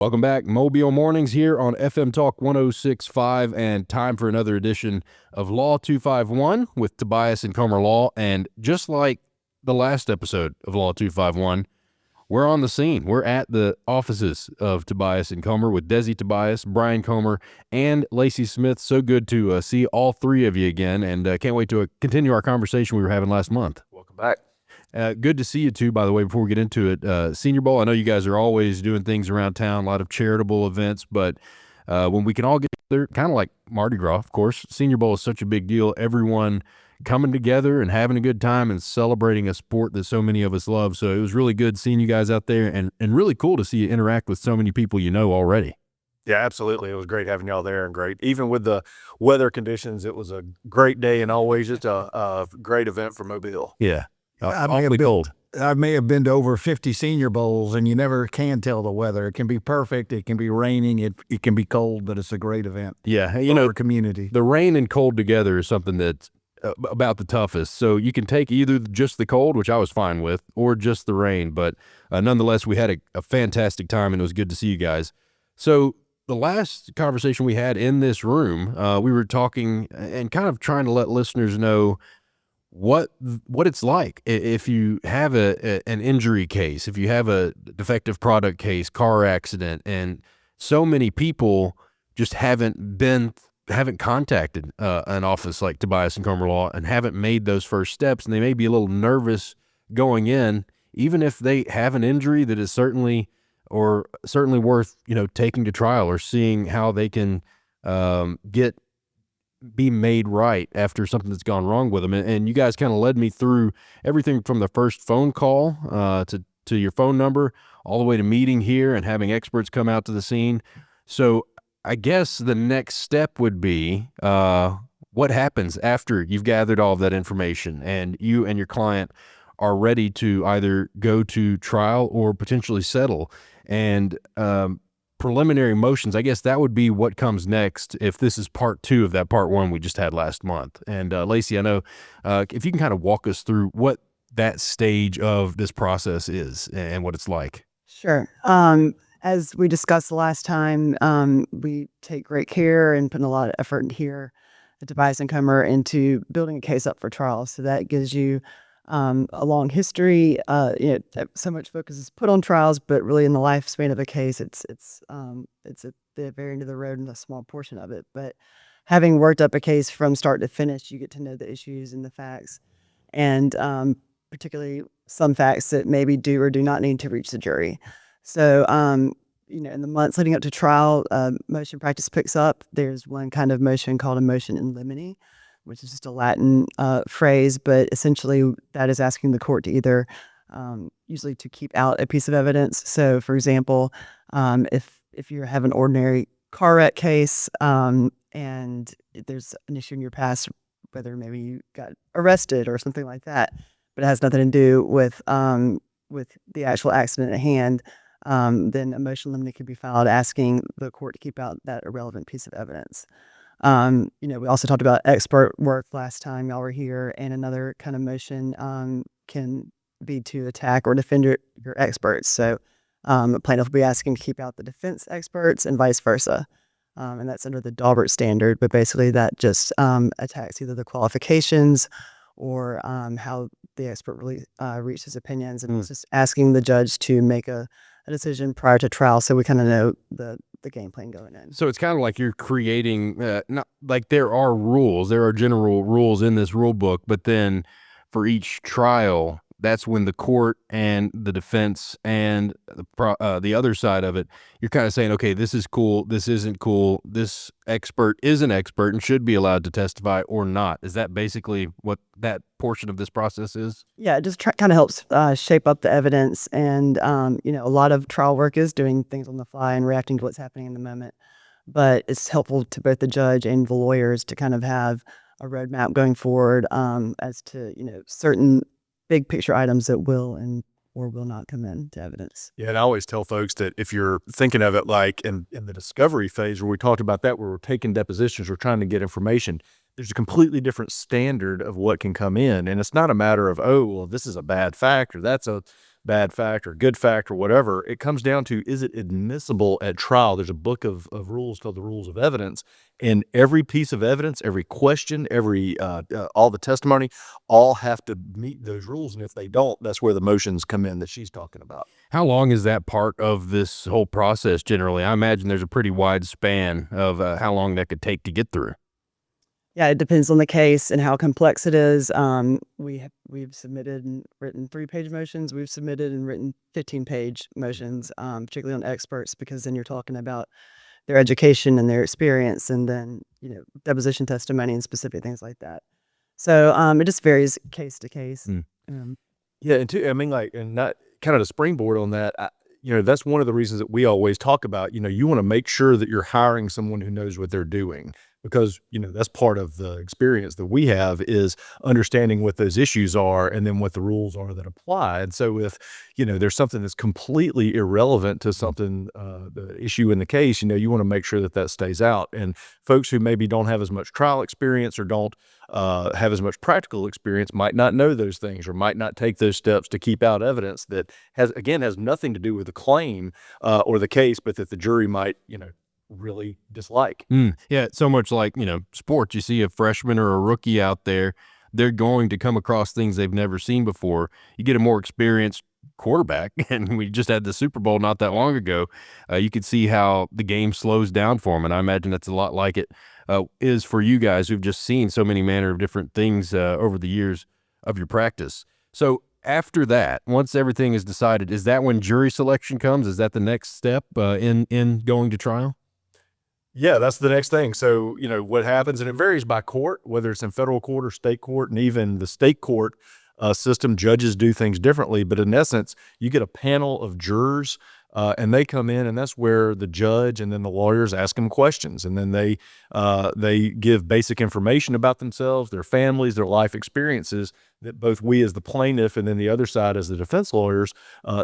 Welcome back. Mobile Mornings here on FM Talk 106.5, and time for another edition of Law 251 with Tobias and Comer Law. And just like the last episode of Law 251, we're on the scene. We're at the offices of Tobias and Comer with Desi Tobias, Bryan Comer, and Lacey Smith. So good to see all three of you again, and can't wait to continue our conversation we were having last month. Welcome back. Good to see you too, by the way, before we get into it. Senior Bowl, I know you guys are always doing things around town, a lot of charitable events, but when we can all get together, kind of like Mardi Gras, of course, Senior Bowl is such a big deal. Everyone coming together and having a good time and celebrating a sport that so many of us love. So it was really good seeing you guys out there, and really cool to see you interact with so many people you know already. Yeah, absolutely. It was great having y'all there, and great. Even with the weather conditions, it was a great day and always just a great event for Mobile. Yeah. I may have been to over 50 Senior Bowls, and you never can tell the weather. It can be perfect, it can be raining, it can be cold, but it's a great event. Yeah, you know, community. The rain and cold together is something that's about the toughest. So you can take either just the cold, which I was fine with, or just the rain. But nonetheless, we had a fantastic time, and it was good to see you guys. So the last conversation we had in this room, we were talking and kind of trying to let listeners know what it's like if you have an injury case, if you have a defective product case, car accident, and so many people just haven't contacted an office like Tobias and Comer Law and haven't made those first steps, and they may be a little nervous going in, even if they have an injury that is certainly worth taking to trial or seeing how they can be made right after something that's gone wrong with them. And you guys kind of led me through everything from the first phone call to your phone number, all the way to meeting here and having experts come out to the scene. So I guess the next step would be what happens after you've gathered all of that information and you and your client are ready to either go to trial or potentially settle. And preliminary motions, I guess that would be what comes next if this is part two of that part one we just had last month. And Lacey, I know if you can kind of walk us through what that stage of this process is and what it's like. Sure. As we discussed the last time, we take great care and put a lot of effort here at Tobias and Comer into building a case up for trial. So that gives you a long history. So much focus is put on trials, but really in the lifespan of a case, it's at the very end of the road and a small portion of it. But having worked up a case from start to finish, you get to know the issues and the facts, and particularly some facts that maybe do or do not need to reach the jury. So, in the months leading up to trial, motion practice picks up. There's one kind of motion called a motion in limine, which is just a Latin phrase, but essentially that is asking the court to either usually to keep out a piece of evidence. So, for example, if you have an ordinary car wreck case and there's an issue in your past, whether maybe you got arrested or something like that, but it has nothing to do with the actual accident at hand, then a motion limine could be filed asking the court to keep out that irrelevant piece of evidence. We also talked about expert work last time y'all were here, and another kind of motion can be to attack or defend your experts. So a plaintiff will be asking to keep out the defense experts and vice versa. And that's under the Daubert standard, but basically that just attacks either the qualifications or how the expert really reached his opinions, and it's just asking the judge to make a decision prior to trial, so we kind of know the game plan going in. So it's kind of like you're creating, not like there are general rules in this rule book, but then for each trial, that's when the court and the defense and the other side of it, you're kind of saying, okay, this is cool, this isn't cool, this expert is an expert and should be allowed to testify or not. Is that basically what that portion of this process is? Yeah, it just kind of helps shape up the evidence. And, a lot of trial work is doing things on the fly and reacting to what's happening in the moment. But it's helpful to both the judge and the lawyers to kind of have a roadmap going forward as to, certain big picture items that will and or will not come into evidence. Yeah, and I always tell folks that if you're thinking of it like in the discovery phase where we talked about that, where we're taking depositions, we're trying to get information, there's a completely different standard of what can come in. And it's not a matter of, oh, well, this is a bad fact or that's a bad fact or good fact or whatever. It comes down to, is it admissible at trial? There's a book of rules called the Rules of Evidence, and every piece of evidence, every question, every all the testimony, all have to meet those rules. And if they don't, that's where the motions come in that she's talking about. How long is that part of this whole process generally? I imagine there's a pretty wide span of how long that could take to get through. Yeah, it depends on the case and how complex it is. We've submitted and written 3-page motions. We've submitted and written 15-page motions, particularly on experts, because then you're talking about their education and their experience, and then deposition testimony and specific things like that. So it just varies case to case. Yeah, and I mean, like, and not kind of to springboard on that. That's one of the reasons that we always talk about. You want to make sure that you're hiring someone who knows what they're doing, because that's part of the experience that we have, is understanding what those issues are and then what the rules are that apply. And so if there's something that's completely irrelevant to something, the issue in the case, you want to make sure that that stays out. And folks who maybe don't have as much trial experience or don't have as much practical experience might not know those things, or might not take those steps to keep out evidence that has nothing to do with the claim or the case, but that the jury might really dislike. Yeah, so much like sports. You see a freshman or a rookie out there, they're going to come across things they've never seen before. You get a more experienced quarterback, and we just had the Super Bowl not that long ago. You could see how the game slows down for them, and I imagine that's a lot like it is for you guys who've just seen so many manner of different things over the years of your practice. So after that, once everything is decided, is that when jury selection comes? Is that the next step in going to trial? Yeah, that's the next thing. So, what happens, and it varies by court, whether it's in federal court or state court, and even the state court system, judges do things differently. But in essence, you get a panel of jurors, and they come in, and that's where the judge and then the lawyers ask them questions, and then they give basic information about themselves, their families, their life experiences, that both we as the plaintiff and then the other side as the defense lawyers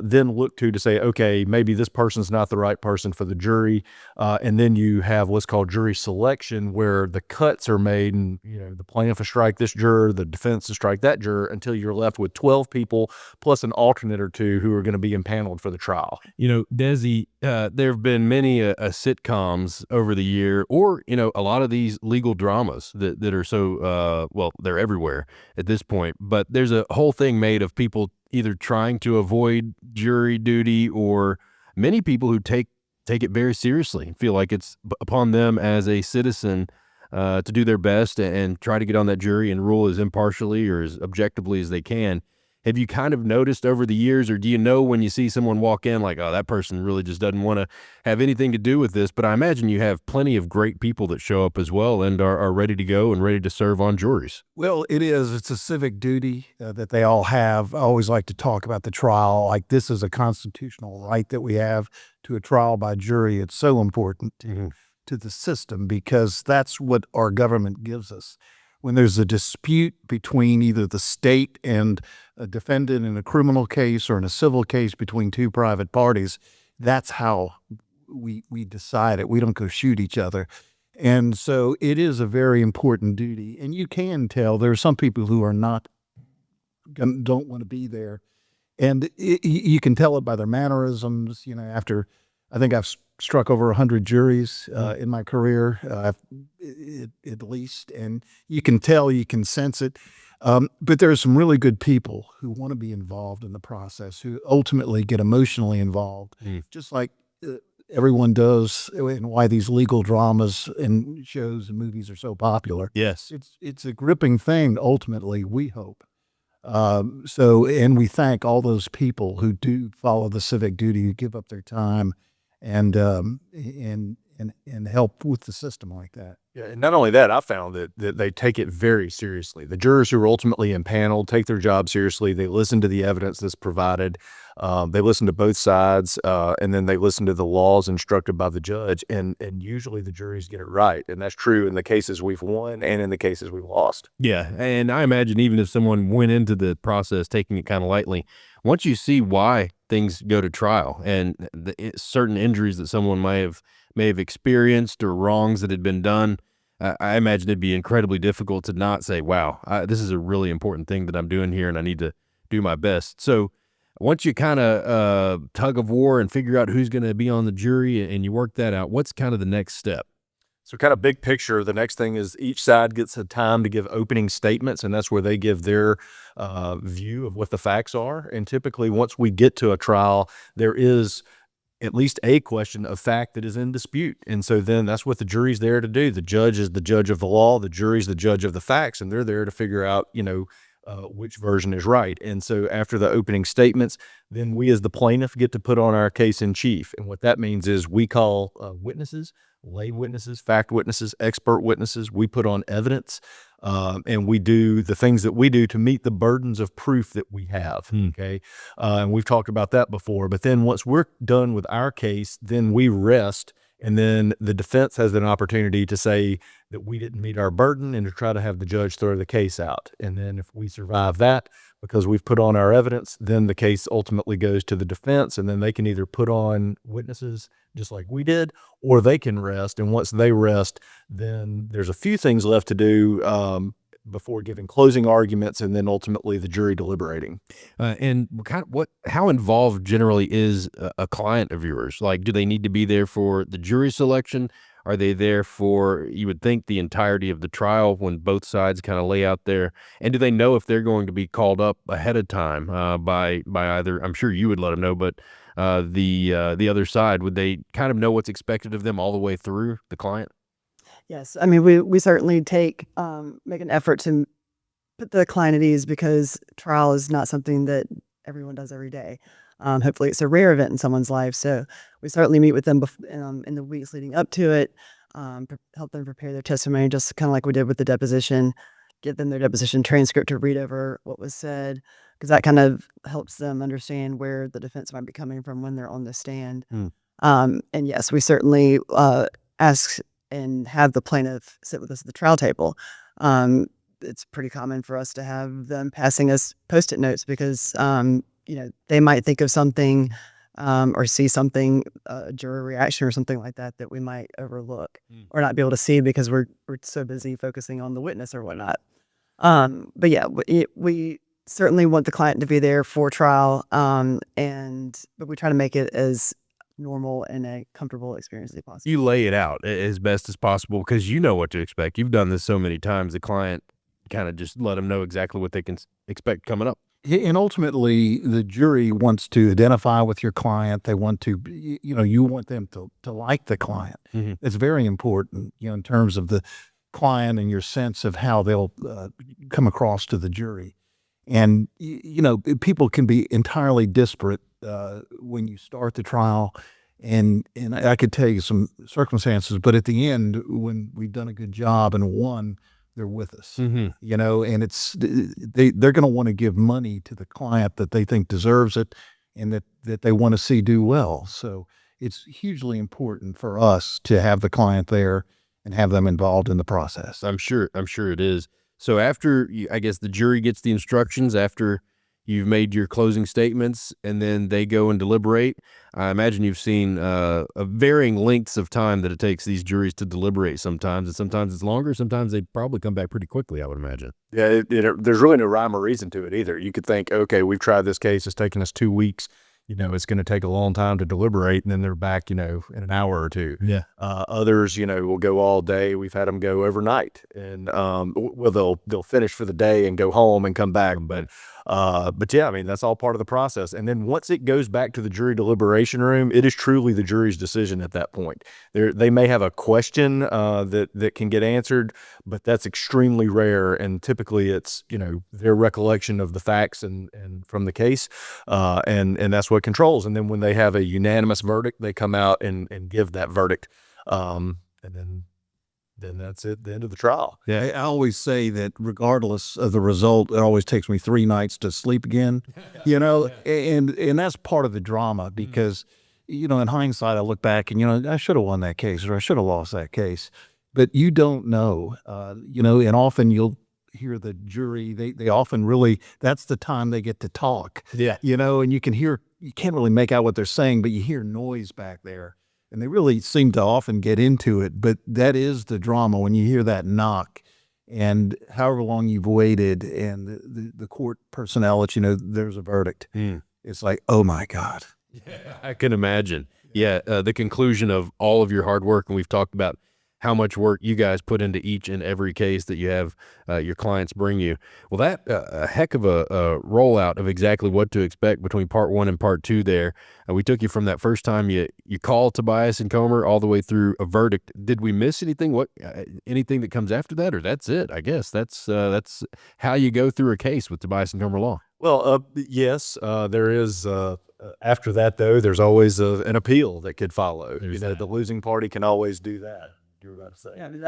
then look to say, okay, maybe this person's not the right person for the jury. And then you have what's called jury selection, where the cuts are made, and the plaintiff will strike this juror, the defense will strike that juror, until you're left with 12 people plus an alternate or two who are going to be impaneled for the trial. Desi, there have been many sitcoms over the year, or a lot of these legal dramas that are so well, they're everywhere at this point. But there's a whole thing made of people either trying to avoid jury duty, or many people who take it very seriously and feel like it's upon them as a citizen to do their best and try to get on that jury and rule as impartially or as objectively as they can. Have you kind of noticed over the years, or do you know when you see someone walk in like, oh, that person really just doesn't want to have anything to do with this? But I imagine you have plenty of great people that show up as well and are ready to go and ready to serve on juries. Well, it's a civic duty that they all have. I always like to talk about the trial like this is a constitutional right that we have to a trial by jury. It's so important to the system, because that's what our government gives us. When there's a dispute between either the state and a defendant in a criminal case, or in a civil case between two private parties, that's how we decide it. We don't go shoot each other. And so it is a very important duty. And you can tell there are some people who are don't want to be there. And you can tell it by their mannerisms. After, I think I've struck over 100 juries in my career, at least, and you can tell, you can sense it. But there are some really good people who want to be involved in the process, who ultimately get emotionally involved, just like everyone does, and why these legal dramas and shows and movies are so popular. Yes. It's a gripping thing, ultimately, we hope. And we thank all those people who do follow the civic duty, who give up their time and help with the system like that. Yeah, and not only that, I found that they take it very seriously. The jurors who are ultimately impaneled take their job seriously. They listen to the evidence that's provided. They listen to both sides, and then they listen to the laws instructed by the judge. And usually the juries get it right, and that's true in the cases we've won and in the cases we've lost. Yeah, and I imagine even if someone went into the process taking it kind of lightly, once you see why things go to trial and certain injuries that someone may have experienced or wrongs that had been done, I imagine it'd be incredibly difficult to not say, wow, this is a really important thing that I'm doing here and I need to do my best. So Once you kind of tug of war and figure out who's going to be on the jury and you work that out, what's kind of the next step? So kind of big picture, the next thing is each side gets a time to give opening statements, and that's where they give their view of what the facts are. And typically, once we get to a trial, there is at least a question of fact that is in dispute. And so then that's what the jury's there to do. The judge is the judge of the law, the jury's the judge of the facts, and they're there to figure out, which version is right. And so after the opening statements, then we as the plaintiff get to put on our case in chief. And what that means is we call witnesses, lay witnesses, fact witnesses, expert witnesses. We put on evidence, and we do the things that we do to meet the burdens of proof that we have. Okay. And we've talked about that before. But then once we're done with our case, then we rest. And then the defense has an opportunity to say that we didn't meet our burden and to try to have the judge throw the case out. And then if we survive that, because we've put on our evidence, then the case ultimately goes to the defense, and then they can either put on witnesses just like we did, or they can rest. And once they rest, then there's a few things left to do before giving closing arguments, and then ultimately the jury deliberating. And how involved generally is a client of yours? Like, do they need to be there for the jury selection? Are they there for, you would think, the entirety of the trial when both sides kind of lay out there? And do they know if they're going to be called up ahead of time by either, I'm sure you would let them know, but the other side, would they kind of know what's expected of them all the way through the client? Yes, I mean, we certainly make an effort to put the client at ease, because trial is not something that everyone does every day. Hopefully, it's a rare event in someone's life, so we certainly meet with them in the weeks leading up to it, help them prepare their testimony, just kind of like we did with the deposition, give them their deposition transcript to read over what was said, because that kind of helps them understand where the defense might be coming from when they're on the stand. And yes, we certainly ask and have the plaintiff sit with us at the trial table. It's pretty common for us to have them passing us Post-it notes, because they might think of something or see something, a jury reaction or something like that, that we might overlook or not be able to see because we're so busy focusing on the witness or whatnot. But yeah, we certainly want the client to be there for trial, but we try to make it as normal and a comfortable experience as possible. You lay it out as best as possible because you know what to expect. You've done this so many times. The client kind of just let them know exactly what they can expect coming up. And ultimately, the jury wants to identify with your client. They want to, you want them to like the client. It's very important, in terms of the client and your sense of how they'll come across to the jury. And, people can be entirely disparate when you start the trial. And I could tell you some circumstances, but at the end, when we've done a good job and won, they're with us, and it's they're going to want to give money to the client that they think deserves it, and that they want to see do well. So it's hugely important for us to have the client there and have them involved in the process. I'm sure it is. So after I guess the jury gets the instructions, after you've made your closing statements, and then they go and deliberate. I imagine you've seen varying lengths of time that it takes these juries to deliberate sometimes, and sometimes it's longer. Sometimes they probably come back pretty quickly, I would imagine. Yeah, there's really no rhyme or reason to it either. You could think, okay, we've tried this case. It's taken us 2 weeks. It's going to take a long time to deliberate, and then they're back, in an hour or two. Yeah. Others, will go all day. We've had them go overnight, and they'll finish for the day and go home and come back. But yeah, I mean, that's all part of the process. And then once it goes back to the jury deliberation room, it is truly the jury's decision at that point. They may have a question that can get answered, but that's extremely rare. And typically it's, their recollection of the facts and from the case. And that's what controls. And then when they have a unanimous verdict, they come out and give that verdict. And then that's it, the end of the trial. Yeah, I always say that regardless of the result, it always takes me 3 nights to sleep again, and that's part of the drama because, in hindsight, I look back and, I should have won that case or I should have lost that case, but you don't know, and often you'll hear the jury, they often really, that's the time they get to talk, and you can't really make out what they're saying, but you hear noise back there. And they really seem to often get into it, but that is the drama when you hear that knock, and however long you've waited, and the court personnel let you know there's a verdict. it's like, oh my God. I can imagine. Yeah, the conclusion of all of your hard work, and we've talked about how much work you guys put into each and every case that you have your clients bring you. Well, that a heck of a rollout of exactly what to expect between part 1 and part 2 there. We took you from that first time you call Tobias and Comer all the way through a verdict. Did we miss anything? What anything that comes after that, or that's it? I guess that's how you go through a case with Tobias and Comer Law. Well, yes, there is. After that, though, there's always an appeal that could follow. The losing party can always do that. You were about to say. Yeah, I mean,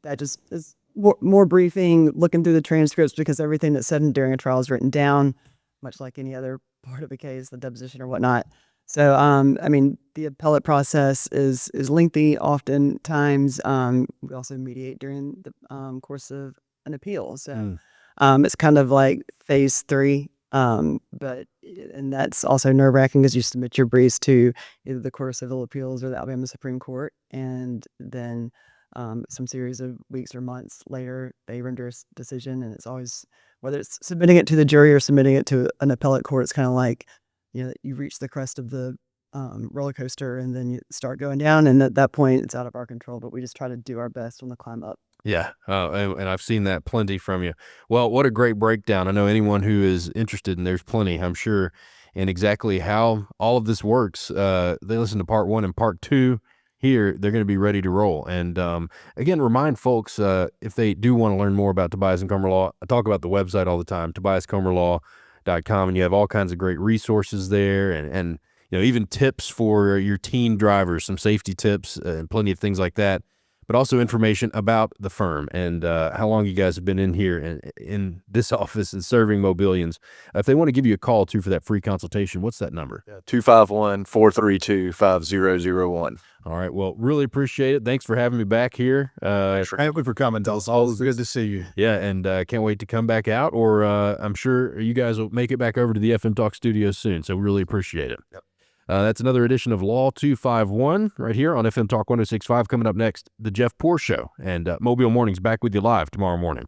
that just is more briefing, looking through the transcripts, because everything that's said during a trial is written down, much like any other part of a case, the deposition or whatnot. So, I mean, the appellate process is lengthy oftentimes. We also mediate during the course of an appeal. So it's kind of like phase 3. And that's also nerve-wracking because you submit your briefs to either the Court of Civil Appeals or the Alabama Supreme Court, and then some series of weeks or months later, they render a decision, and it's always, whether it's submitting it to the jury or submitting it to an appellate court, it's kind of like, you reach the crest of the roller coaster, and then you start going down, and at that point, it's out of our control, but we just try to do our best on the climb up. Yeah, and I've seen that plenty from you. Well, what a great breakdown. I know anyone who is interested, and there's plenty, I'm sure, in exactly how all of this works. They listen to part 1 and part 2 here, they're going to be ready to roll. And again, remind folks, if they do want to learn more about Tobias and Comer Law, I talk about the website all the time, tobiascomerlaw.com, and you have all kinds of great resources there, and even tips for your teen drivers, some safety tips, and plenty of things like that. But also information about the firm and how long you guys have been in here in this office and serving Mobilians. If they want to give you a call, too, for that free consultation, what's that number? 251-432-5001. All right. Well, really appreciate it. Thanks for having me back here. Thank you for coming, Del. It's always good to see you. Yeah, and can't wait to come back out, or I'm sure you guys will make it back over to the FM Talk studios soon, so really appreciate it. Yep. That's another edition of Law 251 right here on FM Talk 106.5. Coming up next, The Jeff Poor Show, and Mobile Mornings back with you live tomorrow morning.